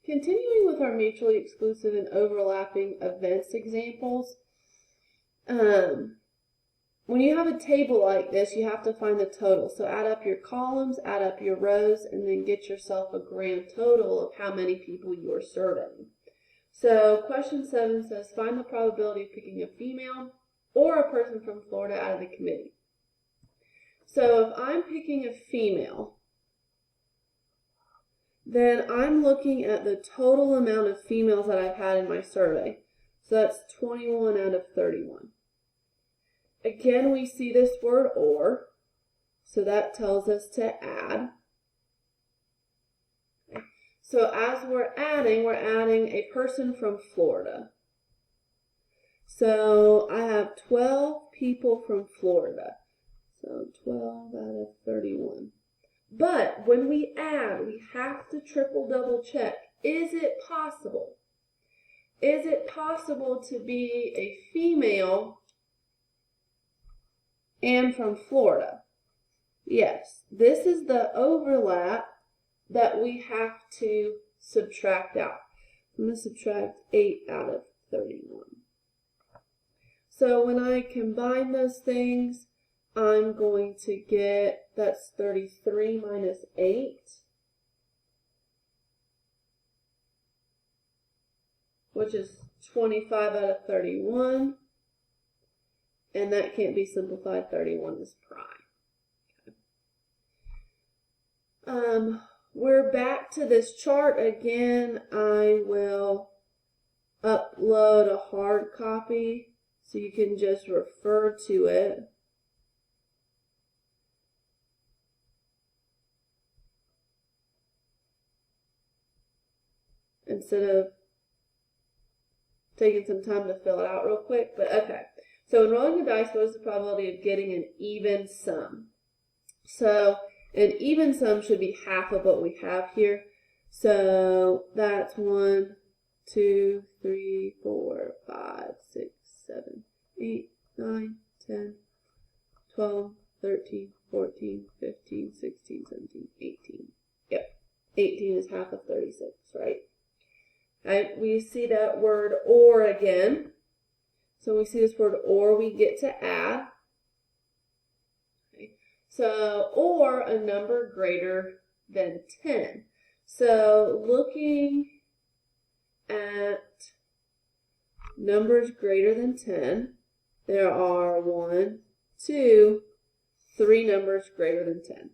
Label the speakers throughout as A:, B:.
A: Continuing with our mutually exclusive and overlapping events examples, when you have a table like this, you have to find the total. So add up your columns, add up your rows, and then get yourself a grand total of how many people you are surveying. So question 7 says, find the probability of picking a female or a person from Florida out of the committee. So if I'm picking a female, then I'm looking at the total amount of females that I've had in my survey. So that's 21 out of 31. Again, we see this word or, so that tells us to add. Okay. So as we're adding a person from Florida. So I have 12 people from Florida. So 12 out of 31. But when we add, we have to triple double check. Is it possible? Is it possible to be a female and from Florida? Yes. This is the overlap that we have to subtract out. I'm going to subtract 8 out of 31. So when I combine those things, I'm going to get, that's 33 minus 8, which is 25 out of 31, and that can't be simplified. 31 is prime. Okay. We're back to this chart again. I will upload a hard copy so you can just refer to it. Instead of taking some time to fill it out real quick, but okay. So in rolling the dice, what is the probability of getting an even sum? So an even sum should be half of what we have here. So that's 1, 2, 3, 4, 5, 6, 7, 8, 9, 10, 12, 13, 14, 15, 16, 17, 18. Yep, 18 is half of 36, right? Right, we see that word or again. So we see this word or, we get to add. Okay. So, or a number greater than 10. So looking at numbers greater than 10, there are 1, 2, 3 numbers greater than 10.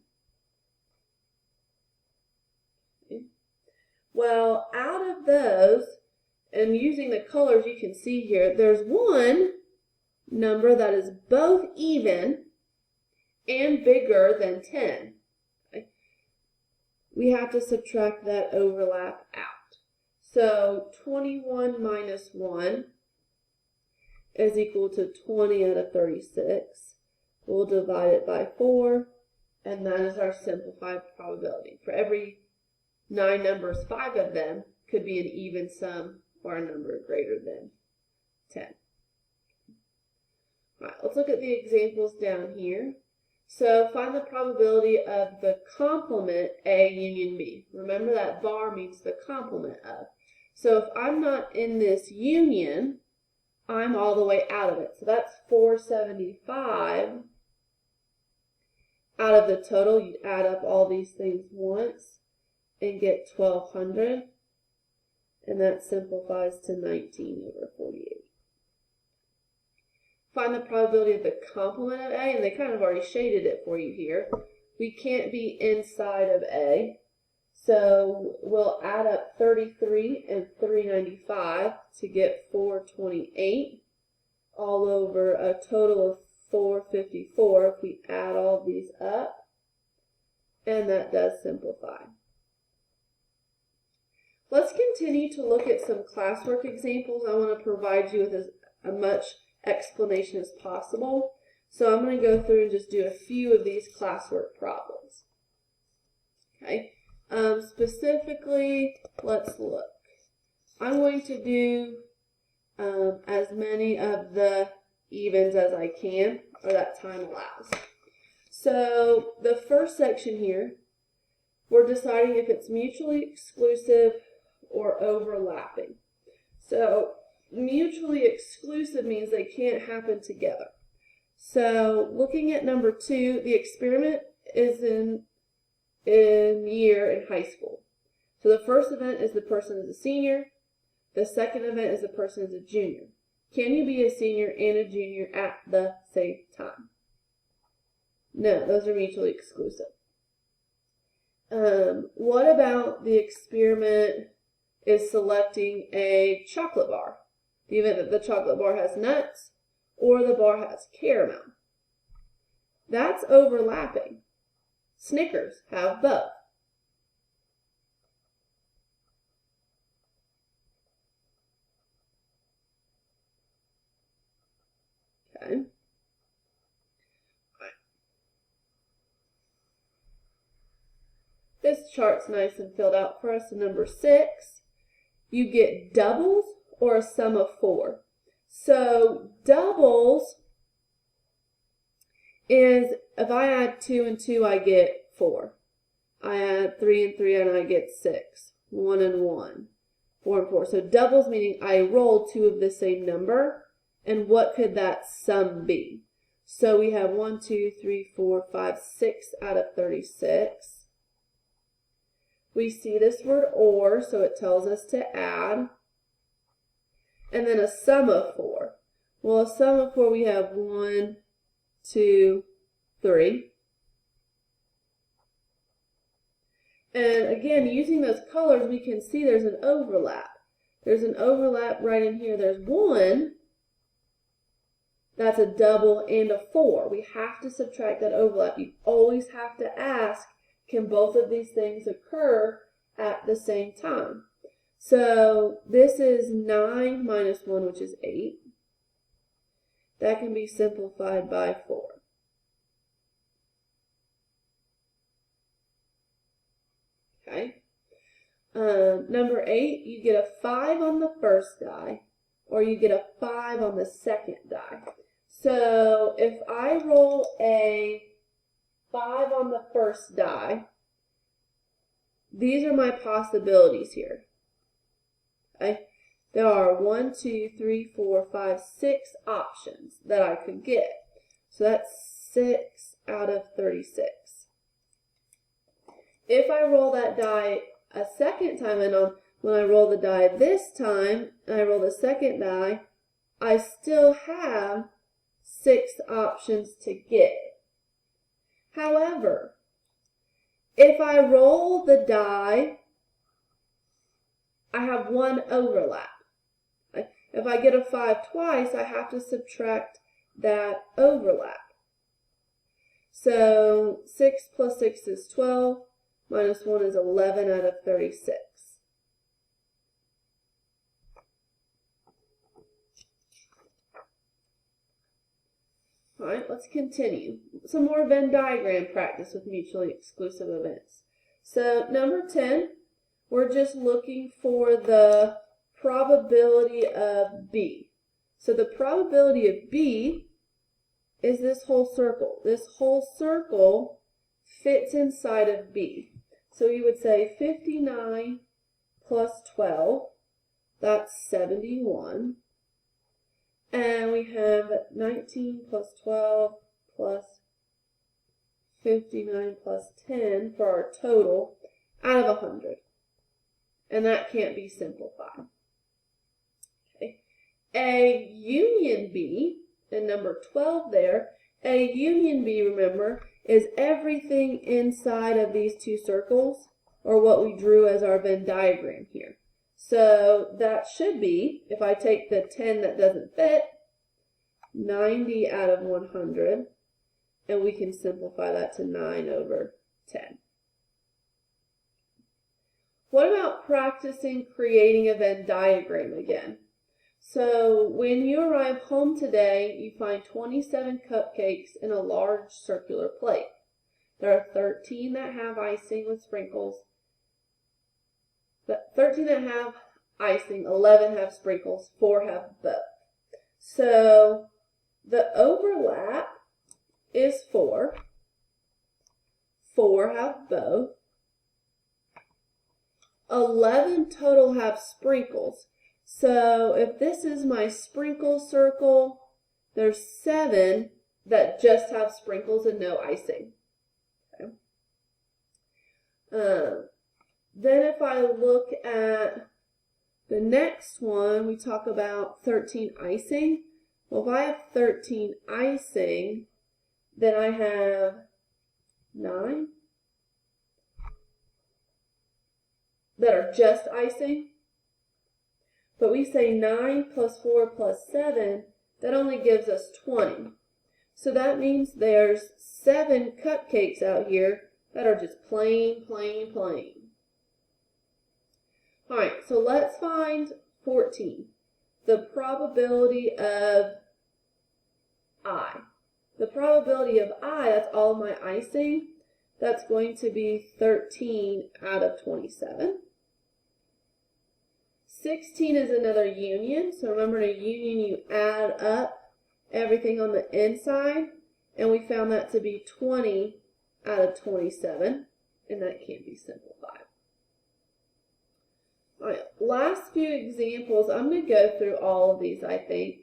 A: Well, out of those, and using the colors you can see here, there's one number that is both even and bigger than 10. Okay. We have to subtract that overlap out. So 21 minus 1 is equal to 20 out of 36. We'll divide it by 4, and that is our simplified probability. For every 9 numbers, 5 of them could be an even sum or a number greater than 10. All right, let's look at the examples down here. So find the probability of the complement A union B. Remember that bar means the complement of. So if I'm not in this union, I'm all the way out of it. So that's 475 out of the total. You'd add up all these things once and get 1200, and that simplifies to 19 over 48. Find the probability of the complement of A, and they kind of already shaded it for you here. We can't be inside of A, so we'll add up 33 and 395 to get 428, all over a total of 454 if we add all these up, and that does simplify. Let's continue to look at some classwork examples. I want to provide you with as much explanation as possible. So I'm going to go through and just do a few of these classwork problems. Okay. Specifically, let's look. I'm going to do as many of the evens as I can, or that time allows. So the first section here, we're deciding if it's mutually exclusive or or overlapping. So mutually exclusive means they can't happen together. So looking at number 2, the experiment is in year in high school. So the first event is the person is a senior. The second event is the person is a junior. Can you be a senior and a junior at the same time? No, those are mutually exclusive. What about the experiment is selecting a chocolate bar? The event that the chocolate bar has nuts or the bar has caramel. That's overlapping. Snickers have both. Okay. This chart's nice and filled out for us. Number 6, you get doubles or a sum of 4. So doubles is if I add 2 and 2, I get 4. I add 3 and 3, and I get 6. 1 and 1. 4 and 4. So doubles meaning I roll 2 of the same number. And what could that sum be? So we have 1, 2, 3, 4, 5, 6 out of 36. We see this word or, so it tells us to add. And then a sum of 4. Well, a sum of 4, we have 1, 2, 3. And again, using those colors, we can see there's an overlap. There's an overlap right in here. There's 1. That's a double and a 4. We have to subtract that overlap. You always have to ask, can both of these things occur at the same time? So this is 9 minus 1, which is 8. That can be simplified by 4. Okay. Number 8, you get a 5 on the first die, or you get a 5 on the second die. So if I roll a 5 on the first die, these are my possibilities here. Okay? There are 1, 2, 3, 4, 5, 6 options that I could get. So that's 6 out of 36. If I roll that die a second time, and when I roll the die this time, and I roll the second die, I still have 6 options to get. However, if I roll the die, I have 1 overlap. If I get a 5 twice, I have to subtract that overlap. So 6 plus 6 is 12, minus 1 is 11 out of 36. All right, let's continue. Some more Venn diagram practice with mutually exclusive events. So number 10, we're just looking for the probability of B. So the probability of B is this whole circle. This whole circle fits inside of B. So you would say 59 plus 12, that's 71. And we have 19 plus 12 plus 59 plus 10 for our total out of 100. And that can't be simplified. Okay. A union B, and number 12 there, a union B, remember, is everything inside of these two circles, or what we drew as our Venn diagram here. So that should be, if I take the 10 that doesn't fit, 90 out of 100, and we can simplify that to 9 over 10. What about practicing creating a Venn diagram again? So when you arrive home today, you find 27 cupcakes in a large circular plate. There are 13 that have icing with sprinkles. 13 that have icing, 11 have sprinkles, 4 have both. So the overlap is 4. 4 have both. 11 total have sprinkles. So if this is my sprinkle circle, there's 7 that just have sprinkles and no icing. Okay. Then if I look at the next one, we talk about 13 icing. Well, if I have 13 icing, then I have 9 that are just icing. But we say 9 plus 4 plus 7, that only gives us 20. So that means there's 7 cupcakes out here that are just plain. All right, so let's find 14. The probability of I. The probability of I, that's all of my icing, that's going to be 13 out of 27. 16 is another union. So remember, in a union, you add up everything on the inside, and we found that to be 20 out of 27, and that can't be simplified. All right, last few examples. I'm going to go through all of these, I think.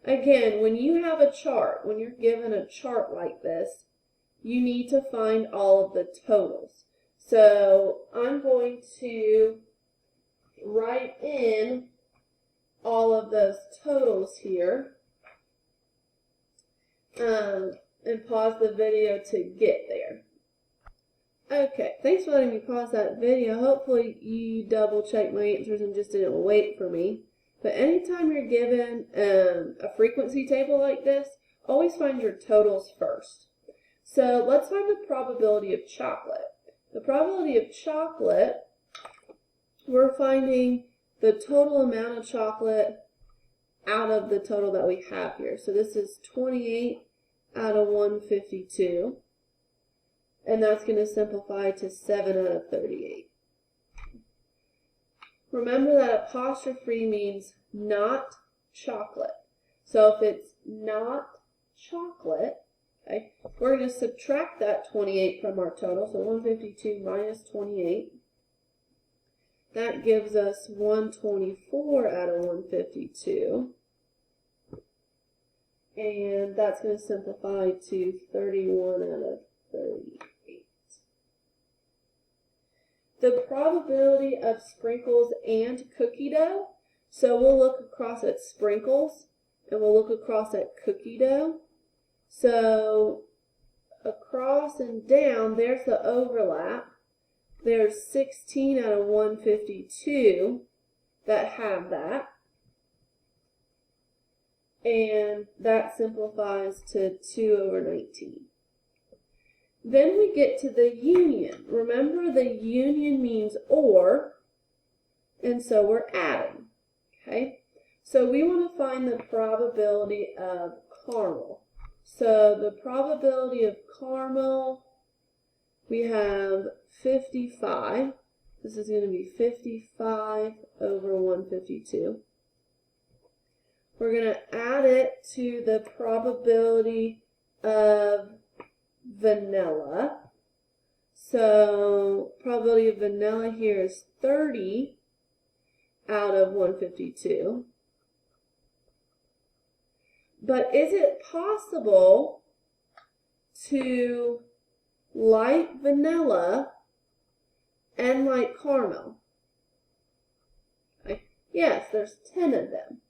A: Again, when you have a chart, when you're given a chart like this, you need to find all of the totals. So I'm going to write in all of those totals here and pause the video to get there. Okay, thanks for letting me pause that video. Hopefully you double checked my answers and just didn't wait for me. But anytime you're given a frequency table like this, always find your totals first. So let's find the probability of chocolate. The probability of chocolate, we're finding the total amount of chocolate out of the total that we have here. So this is 28 out of 152. And that's going to simplify to 7 out of 38. Remember that apostrophe means not chocolate. So if it's not chocolate, okay, we're going to subtract that 28 from our total. So 152 minus 28. That gives us 124 out of 152. And that's going to simplify to 31 out of 38. The probability of sprinkles and cookie dough. So we'll look across at sprinkles and we'll look across at cookie dough. So across and down, there's the overlap. There's 16 out of 152 that have that. And that simplifies to 2 over 19. Then we get to the union. Remember, the union means or, and so we're adding. Okay? So we want to find the probability of caramel. So the probability of caramel, we have 55. This is going to be 55 over 152. We're going to add it to the probability of vanilla. So probability of vanilla here is 30 out of 152. But is it possible to like vanilla and like caramel? Okay. Yes, there's 10 of them.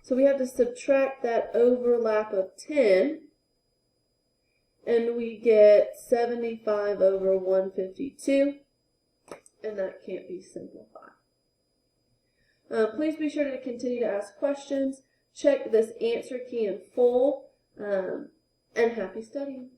A: So we have to subtract that overlap of 10. And we get 75 over 152, and that can't be simplified. Please be sure to continue to ask questions. Check this answer key in full, and happy studying.